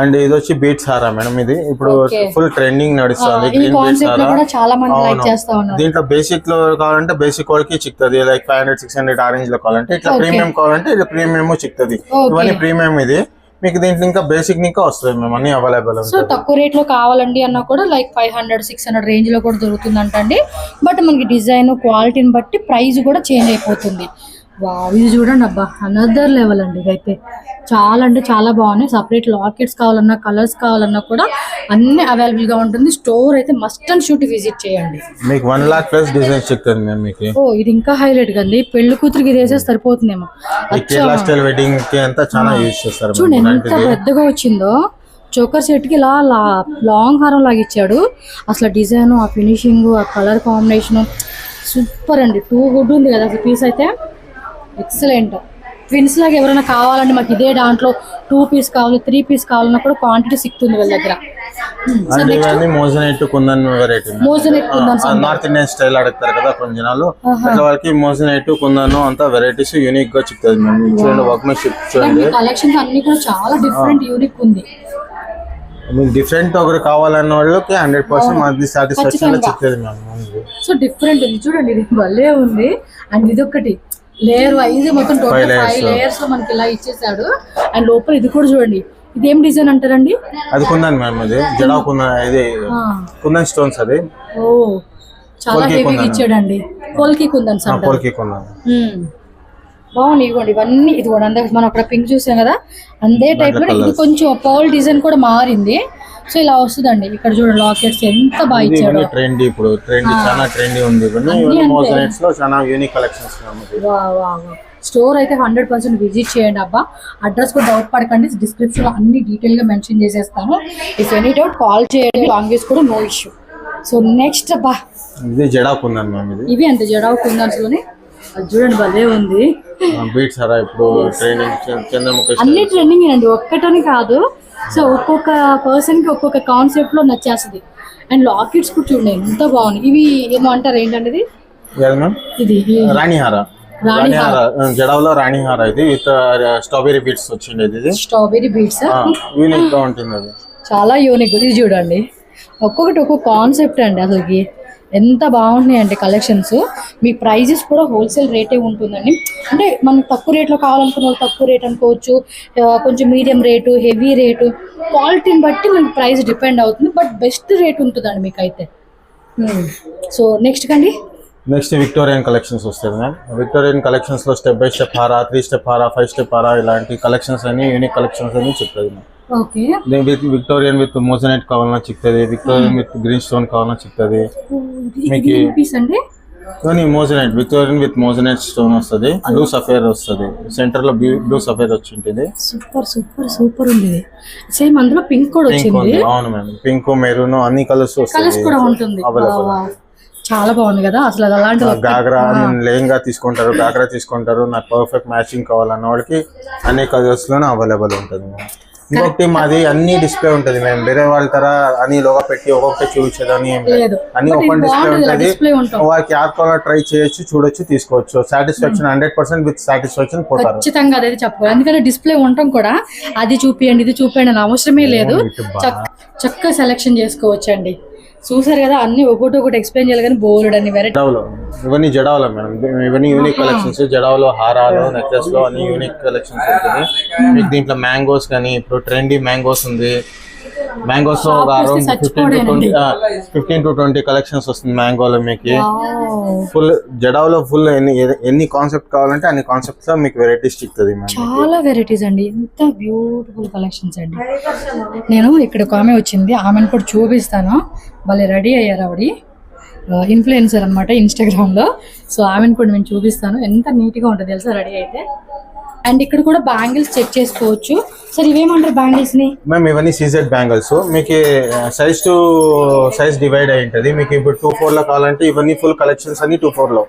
అండ్ ఇది వచ్చి బీట్స్ హారా మేడం. ఇది ఇప్పుడు ఫుల్ ట్రెండింగ్ నడుస్తుంది. గ్రీన్ బీట్స్ హారా చాలా మంది లైక్ చేస్తా ఉన్నారు. దీంట్లో బేసిక్ లో కావాలంటే బేసిక్ వాళ్ళకి చిక్కుతుంది. లైక్ 500-600 ఆరెంజ్ లో కావాలంటే ఇట్లా ప్రీమియం కావాలంటే ఇది ప్రీమియం చిక్కుతుంది. ఇవన్నీ ప్రీమియం. ఇది మీకు దీంట్లో ఇంకా బేసిక్ ఇంకా వస్తుంది మేము అన్ని అవైలబుల్. సో తక్కువ రేట్ లో కావాలండి అన్నా కూడా లైక్ 500-600 రేంజ్ లో కూడా దొరుకుతుందంటండి. బట్ మనకి డిజైన్ క్వాలిటీని బట్టి ప్రైస్ కూడా చేంజ్ అయిపోతుంది. వావ్ ఇది చూడండి అబ్బా అనదర్ లెవెల్ అండి. ఇదైతే చాలా అంటే చాలా బాగున్నాయి. సపరేట్ లాకెట్స్ కావాలన్నా కలర్స్ కావాలన్నా కూడా అన్ని అవైలబుల్ గా ఉంటుంది. స్టోర్ అయితే మస్ట్ అండ్ షూట్ విజిట్ చేయండి. మీకు 1 lakh ప్లస్ డిజైన్స్ చెప్తాను మేము మీకు. ఇది ఇంకా హైలైట్ గా పెళ్లి కూతురికి ఇది వేసేసి సరిపోతుందేమో. కేరళ స్టైల్ వెడ్డింగ్ కి అంతా చాలా యూజ్ చేస్తారు. చూడండి ఎంత పెద్దగా వచ్చిందో. చోకర్ సెట్ కి ఇలా లాంగ్ హారం లాగా ఇచ్చాడు. అసలు డిజైన్, ఆ ఫినిషింగ్, ఆ కలర్ కాంబినేషన్ సూపర్ అండి. టూ గుడ్ ఉంది కదా అసలు పీస్ అయితే. ఎక్సలెంట్. ట్విన్స్ లాగా ఎవరైనా కావాలంటే మాకు ఇదే దాంట్లో 2 పీస్ కావాలి, 3 పీస్ కావాలన్నా కూడా క్వాంటిటీ సిక్తుంది వీళ్ళ దగ్గర. Moissanite kundan variety. North Indian style అడుగుతారు కదా కొన్ని జనాలు, అట్లా వాళ్ళకి మోజనైట్ కుందన్ అంతా వెరైటీస్ యూనిక్ గా చిక్కుతుంది మేము. చూడండి వర్క్మెన్షిప్ చూడండి. కలెక్షన్స్ అన్ని కూడా చాలా డిఫరెంట్ యూనిక్ ఉంది. మీకు డిఫరెంట్ ఒకటి కావాలన్న వాళ్ళకి 100% మంది సాటిస్ఫాక్షన్ చెప్తుంది మ్యామ్. సో డిఫరెంట్ ఉంది చూడండి, ఇది భలే ఉంది. అండ్ ఇది ఒకటి లేయర్ వైజ్ మొత్తం టోటల్ 5 లేయర్స్ లో మనకి ఇలా ఇచ్చేసాడు. అండ్ లోపల ఇది కూడా చూడండి, ఇది ఏం డిజైన్ అంటారండి? అది కుందన్ మ్యామ్, అది జడా కుందన్, ఇది కుందన్ స్టోన్స్. అది ఓ చాలా హెవీగా ఇచ్చాడండి. కోల్కి కుందన్స్ అంటారు. కోల్కి కుందన్ బాగుంది. ఇదిగోండి ఇవన్నీ, ఇది కూడా అందరికి మనం అక్కడ పింక్ చూసాం కదా, అందే టైప్ లో ఇది కొంచెం పర్ల్ డిజైన్ కూడా మారింది. సో ఇలా వస్తుందండి. ఇక్కడ చూడండి లాకెట్స్ ఎంత బాగా ఇచ్చాడు. ట్రెండీ, ఇప్పుడు ట్రెండీ చాలా ట్రెండీ ఉంది. మోజనైట్స్ లో చాలా యూనిక్ కలెక్షన్స్. స్టోర్ అయితే 100% విజిట్ చేయండి అబ్బా. అడ్రస్ కూడా డౌట్ పడకండి, డిస్క్రిప్షన్ లో అన్ని డీటెయిల్ గా మెన్షన్ చేసేస్తాను. ఇఫ్ ఎనీ డౌట్ కాల్ చేయండి, లాంగ్వేజ్ కూడా నో ఇష్యూ. సో నెక్స్ట్ అబ్బా, ఇది జడా కుందన్ మ్యామ్. ఇది ఇవి అంతే జడా కుందన్స్ లోనే. అది చూడండి భలే ఉంది. బీట్స్ హరా ఇప్పుడు ట్రెండింగ్, చంద్రముఖి అన్ని ట్రెండింగ్ అండి, ఒక్కటని కాదు. సో ఒక్కొక్క పర్సన్ కి ఒక్కొక్క కాన్సెప్ట్ లో నచ్చేస్తుంది. అండ్ లాకెట్స్ కూడా చూడండి ఎంత బాగుంది. ఇవి ఏమో అంటారు ఏంటంటే ఇది రాణిహార. రాణిహార జడాలో రాణిహార. ఇది విత్ స్ట్రాబెరీ బీట్స్ వచ్చింది. ఇది స్ట్రాబెరీ బీట్స్ యూనిక్ గా ఉంటుంది. అది చాలా యూనిక్. ఇది చూడండి ఒక్కొక్కటి ఒక్కొక్క కాన్సెప్ట్ అండి. అసలుకి ఎంత బాగున్నాయి అంటే కలెక్షన్స్. మీ ప్రైజెస్ కూడా హోల్సేల్ రేటే ఉంటుందండి. అంటే మనకు తక్కువ రేట్లో కావాలనుకున్న వాళ్ళు తక్కువ రేట్ అనుకోవచ్చు, కొంచెం మీడియం రేటు, హెవీ రేటు, క్వాలిటీని బట్టి మనకి ప్రైస్ డిపెండ్ అవుతుంది. బట్ బెస్ట్ రేట్ ఉంటుందండి మీకు అయితే. సో నెక్స్ట్ కండి, నెక్స్ట్ విక్టోరియన్ కలెక్షన్స్ వస్తుంది మ్యామ్. విక్టోరియన్ కలెక్షన్స్ లో స్టెప్ బై స్టెప్ హారా, 3 స్టెప్ హారా, 5 స్టెప్ హారా, ఇలాంటి కలెక్షన్స్ అన్ని యూనిక్ కలెక్షన్స్ అని చెప్తుంది ma'am. Okay, Victorian with moissanite కావాలన్నా చిక్తుంది, విక్టోరియన్ విత్ గ్రీన్ స్టోన్ కావాలన్నా చిక్తుంది. మీకు moissanite, Victorian with moissanite stone వస్తుంది, బ్లూ సఫేర్ వస్తుంది, సెంటర్ లో బ్లూ సఫేర్ వచ్చింటుంది. సూపర్ సూపర్ సూపర్ ఉంది. సేమ్ అందులో పింక్ కూడా వచ్చింది. అవును మ్యామ్, పింక్, మెరూన్ అన్ని కలర్స్ కూడా ఉంటుంది. చాలా బాగుంది కదా అసలు. అలాంటి గాగ్రా లేంగా తీసుకుంటారు, గాగ్రా తీసుకుంటారు, నాకు పర్ఫెక్ట్ మ్యాచింగ్ కావాలన్న వాడికి అన్ని కలర్స్ లోనే అవైలబుల్ ఉంటుంది. ఇంకొకటి మాది అన్ని డిస్ప్లే ఉంటుంది. మేము వేరే వాళ్ళ తర అన్ని లోగా పెట్టి ఒక్కొక్కటి చూపించేదని ఏం లేదు, అన్ని ఓపెన్ డిస్ప్లే ఉంటుంది. వాళ్ళకి యాప్ కావాలో ట్రై చేయొచ్చు, చూడొచ్చు, తీసుకోవచ్చు. సాటిస్ఫాక్షన్ 100% విత్ సాటిస్ఫాక్షన్ పోతారు. ఖచ్చితంగా అదే చెప్పుకోవాలి. ఎందుకంటే డిస్ప్లే ఉండటం కూడా అది చూపియండి ఇది చూపియండి అని అవసరమే లేదు. చక్కగా సెలెక్షన్ చేసుకోవచ్చు అండి. చూసారు కదా అన్ని ఒకటి ఎక్స్ప్లెయిన్ చేయాలి కానీ బోర్డు అన్ని వెరైటీ. ఇవన్నీ జడావలో మేడం, ఇవన్నీ యూనిక్ కలెక్షన్స్. జడావలో హారాలు, నెక్లెస్ లో అన్ని యూనిక్ కలెక్షన్స్ ఉంటుంది. మీకు దీంట్లో మ్యాంగోస్ కానీ ఇప్పుడు ట్రెండీ మ్యాంగోస్ ఉంది. మ్యాంగోస్ లో అరౌండ్ 15 to 20 కలెక్షన్స్ వస్తుంది మ్యాంగోలో. మీకు ఫుల్ జడావలో ఫుల్ ఎన్ని కాన్సెప్ట్ కావాలంటే అన్ని కాన్సెప్ట్స్ లో మీకు వెరైటీస్ చిక్కుతుంది. చాలా వెరైటీస్ అండి, ఎంత బ్యూటిఫుల్ కలెక్షన్స్ అండి. నేను ఇక్కడ ఒక ఆమె వచ్చింది, ఆమెను కూడా చూపిస్తాను. భలే రెడీ అయ్యారు. ఆవిడ ఇన్ఫ్లుయెన్సర్ అనమాట ఇన్స్టాగ్రామ్ లో. సో ఆమెను కూడా నేను చూపిస్తాను. ఎంత నీట్ గా ఉంటుంది తెలుసా రెడీ అయితే. అండ్ ఇక్కడ కూడా బ్యాంగిల్స్ చెక్ చేసుకోవచ్చు. సార్ ఇవేమంటారు బ్యాంగిల్స్ ని? మ్యామ్ ఇవన్నీ సీజెడ్ బ్యాంగిల్స్. మీకు సైజ్ టు సైజ్ డివైడ్ అయి ఉంటుంది. మీకు ఇప్పుడు 2-4 లో కావాలంటే ఇవన్నీ ఫుల్ కలెక్షన్స్ అన్ని 2-4 లో,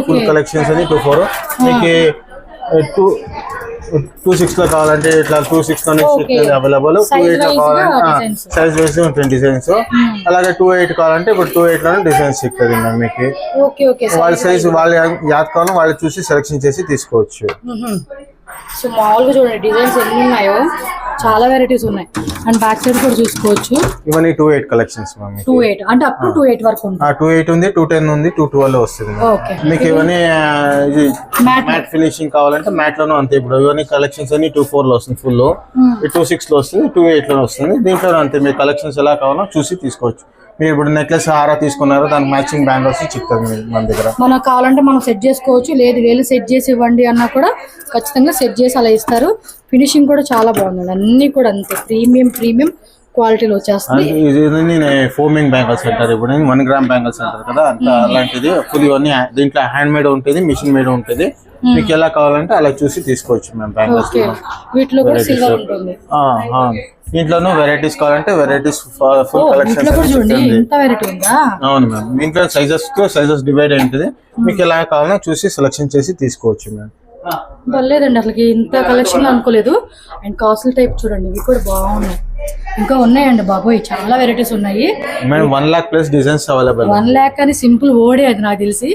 ఫుల్ కలెక్షన్స్ అన్ని 2-4. మీకు 2-6 లో కావాలంటే ఇట్లా 2-6 లోనే అవైలబుల్. 2-8 లో కావాలంటే సైజ్ వైజ్ ఉంటుంది డిజైన్స్. అలాగే 2-8 కావాలంటే ఇప్పుడు 2-8 లోనే డిజైన్స్ సిక్కుతుంది మ్యామ్. మీకు వాళ్ళ సైజ్ వాళ్ళ యాద్ కావాలో వాళ్ళు చూసి సెలెక్షన్ చేసి తీసుకోవచ్చు. సో మామూలుగా చూడండి డిజైన్స్ ఎన్ని ఉన్నాయో, చాలా వెరైటీస్ ఉన్నాయి. అండ్ బ్యాక్ సైడ్ కూడా చూసుకోవచ్చు. ఇవన్నీ 2-8 కలెక్షన్స్ మ్యామ్. 2-8 అంటే అప్ టు 2-8 వరకు ఉంది. 2-8 ఉంది, 2-10 ఉంది, 2-12 వస్తుంది. మీకు ఇవన్నీ మ్యాట్ ఫినిషింగ్ కావాలంటే మ్యాట్ లోనే అంతే. ఇప్పుడు ఇవన్నీ కలెక్షన్స్ అన్ని 2-4 లో వస్తుంది ఫుల్, 2-6 లో వస్తుంది, 2-8 లో వస్తుంది. దీంట్లో అంతే మీ కలెక్షన్స్ ఎలా కావాలో చూసి తీసుకోవచ్చు. మీరు ఇప్పుడు నెక్లెస్ హారా తీసుకున్నారు, దానికి మ్యాచింగ్ బ్యాంగిల్స్ చిక్కుతుంది మన దగ్గర. మనకు కావాలంటే మనం సెట్ చేసుకోవచ్చు, లేదు వేలు సెట్ చేసి ఇవ్వండి అన్నా కూడా ఖచ్చితంగా సెట్ చేసి అలా ఇస్తారు. ఫినిషింగ్ కూడా చాలా బాగుంది. అన్ని కూడా అంతే ప్రీమియం క్వాలిటీలో వచ్చేస్తుంది. ఫోమింగ్ బ్యాంగిల్స్ అంటారు, ఇప్పుడు 1 గ్రామ్ బ్యాంగిల్స్ అంటారు కదా, అంత అలాంటిది ఫుల్. ఇవన్నీ దీంట్లో హ్యాండ్ మేడ్ ఉంటుంది, మిషన్ మేడ్ ఉంటుంది. మీకు ఎలా కావాలంటే అలా చూసి తీసుకోవచ్చు మేము బ్యాంగిల్స్. వీటిలో కూడా సిల్వర్ ఉంటుంది. దీంట్లోనూ వెరైటీస్ కావాలంటే వెరైటీస్ ఫుల్ కలెక్షన్. అవును మ్యామ్, దీంట్లో సైజెస్ డివైడ్ అయి ఉంటుంది. మీకు ఎలా కావాలన్నా చూసి సెలెక్షన్ చేసి తీసుకోవచ్చు మ్యామ్. లేదండి అసలు ఇంత కలెక్షన్ అనుకోలేదు. అండ్ కాస్ట్లీ టైప్ చూడండి, ఇవి కూడా బాగున్నాయి. ఇంకా ఉన్నాయండి బాబోయ్, చాలా వెరైటీస్ ఉన్నాయి. Madam 1 lakh plus designs available. 1 lakh అని సింపుల్ ఓడే అది నాకు తెలిసి,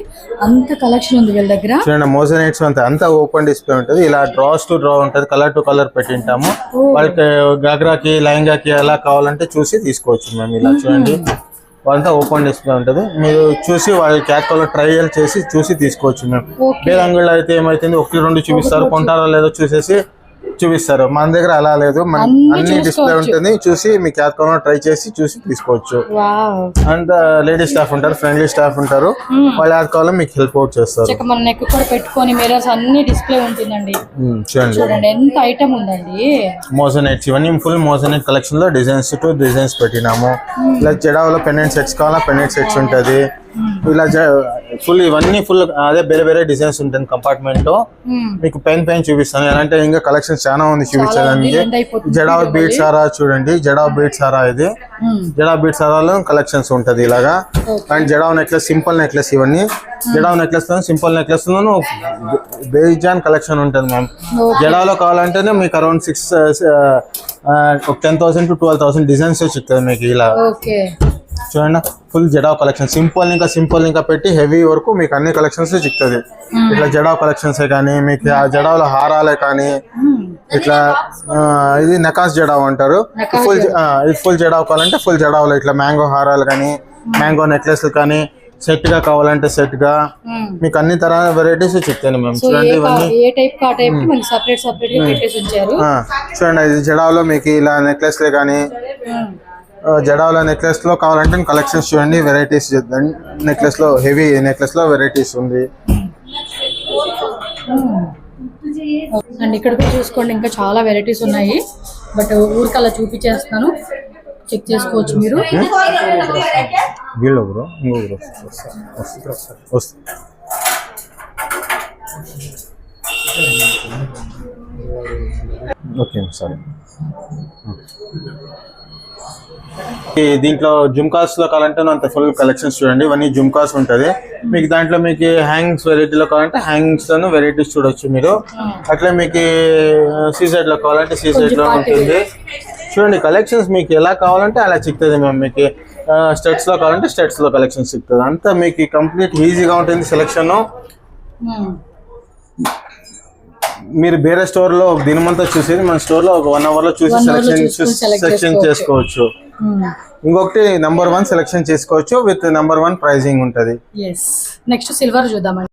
అంత కలెక్షన్ ఉంది వీళ్ళ దగ్గర. చూడండి మోజనైట్స్ అంతా ఓపెన్ డిస్ప్లే ఉంటుంది. ఇలా డ్రాస్ టు డ్రా ఉంటుంది, కలర్ టు కలర్ పెట్టింటాము. వాళ్ళకి గగ్రాకి లెహంగాకి ఎలా కావాలంటే చూసి తీసుకోవచ్చు మేము. ఇలా చూడండి అంతా ఓపెన్ డిస్ప్లే ఉంటుంది, మీరు చూసి వాళ్ళ క్యాట్లో ట్రయల్ చేసి చూసి తీసుకోవచ్చు మేము. వేరే అంగుళ్ళు అయితే ఏమైతుంది 1-2 చూపిస్తారు, కొంటారా లేదో చూసేసి చూపిస్తారు. మన దగ్గర అలా లేదు, అన్ని డిస్ప్లే ఉంటుంది, చూసి మీ క్యాట్ ట్రై చేసి చూసి తీసుకోవచ్చు. అండ్ లేడీ స్టాఫ్ ఉంటారు, ఫ్రెండ్లీ స్టాఫ్ ఉంటారు, వాళ్ళు యాడ్ కావాలో మీకు హెల్ప్ అవుట్ చేస్తారు. మన నెక్ కూడా పెట్టుకొని మిర్రర్స్ అన్ని డిస్ప్లే ఉంటుందండి. చూడండి ఎంత ఐటమ్ ఉందండి. మోజనైట్స్ ఇవన్నీ ఫుల్ మోజనైట్ కలెక్షన్ లో డిజైన్స్ టు డిజైన్స్ పెట్టినాము. ఇలా జడావులో పెండెంట్ సెట్స్ కావాలా పెండెంట్ సెట్స్ ఉంటుంది. ఇలా ఫుల్ ఇవన్నీ ఫుల్ అదే వేరే వేరే డిజైన్స్ ఉంటుంది కంపార్ట్మెంట్ లో. మీకు పెన్ చూపిస్తాను, ఎలాంటి ఇంకా కలెక్షన్స్ చాలా ఉంది చూపించడానికి. జడావ్ బీట్స్ హారా చూడండి, జడావ్ బీట్స్ హారా ఇది. జడావ్ బీట్స్ హారాలో కలెక్షన్స్ ఉంటది ఇలాగా. And jadau necklace, simple necklace ఇవన్నీ. జడావ్ నెక్లెస్ లో సింపుల్ నెక్లెస్ లోను బేజాన్ కలెక్షన్ ఉంటుంది మ్యామ్. జడావ్ లో కావాలంటేనే మీకు అరౌండ్ 10,000 to 12,000 డిజైన్స్ చిక్కుతుంది మీకు. ఇలా చూడండి ఫుల్ జడావ్ కలెక్షన్, సింపుల్ ఇంకా పెట్టి హెవీ వరకు మీకు అన్ని కలెక్షన్స్ చిక్కుతుంది. ఇట్లా జడావ్ కలెక్షన్స్ కానీ మీకు ఆ జడావ్లో హారాలే కానీ ఇట్లా ఇది నకాస్ జడావ్ అంటారు. ఫుల్ జడావ్ కావాలంటే ఫుల్ జడావ్లో ఇట్లా మ్యాంగో హారాలు కానీ మ్యాంగో నెక్లెస్లు కానీ సెట్ గా కావాలంటే సెట్ గా మీకు అన్ని తరహా వెరైటీస్ చెప్తాను మేము. చూడండి ఇవన్నీ చూడండి ఇది జడావ్లో మీకు ఇలా నెక్లెస్లే కానీ జడావ్లో నెక్లెస్ లో కావాలంటే కలెక్షన్స్ చూడండి, వెరైటీస్ నెక్లెస్ లో హెవీ నెక్లెస్ లో వెరైటీస్ ఉంది. అండ్ ఇక్కడ కూడా చూసుకోండి ఇంకా చాలా వెరైటీస్ ఉన్నాయి, బట్ ఊరికి అలా చూపించేస్తాను, చెక్ చేసుకోవచ్చు మీరు. వీళ్ళు బ్రో ఇంకో బ్రో ఓకే సరే. దీంట్లో జుమ్కాస్ లో కావాలంటే అంత ఫుల్ కలెక్షన్స్ చూడండి, ఇవన్నీ జుమ్కాస్ ఉంటుంది మీకు. దాంట్లో మీకు హ్యాంగింగ్స్ వెరైటీలో కావాలంటే హ్యాంగింగ్స్ లోను వెరైటీస్ చూడొచ్చు మీరు. అట్లా మీకు సీజెడ్ లో కావాలంటే సీజెడ్ లో ఉంటుంది. చూడండి కలెక్షన్స్ మీకు ఎలా కావాలంటే అలా చిక్కుతుంది మ్యామ్. మీకు స్టెట్స్ లో కావాలంటే స్టెట్స్ లో కలెక్షన్స్ చిక్కుతుంది. అంతా మీకు కంప్లీట్ ఈజీగా ఉంటుంది సెలెక్షన్. మీరు వేరే స్టోర్ లో ఒక దినమంతా చూసేది మన స్టోర్ లో ఒక 1 hour లో చూసి సెలెక్షన్ చేసుకోవచ్చు. ఇంకొకటి నెంబర్ 1 సెలెక్షన్ చేసుకోవచ్చు, విత్ నెంబర్ 1 ప్రైజింగ్ ఉంటది. నెక్స్ట్ సిల్వర్ చూద్దామండి.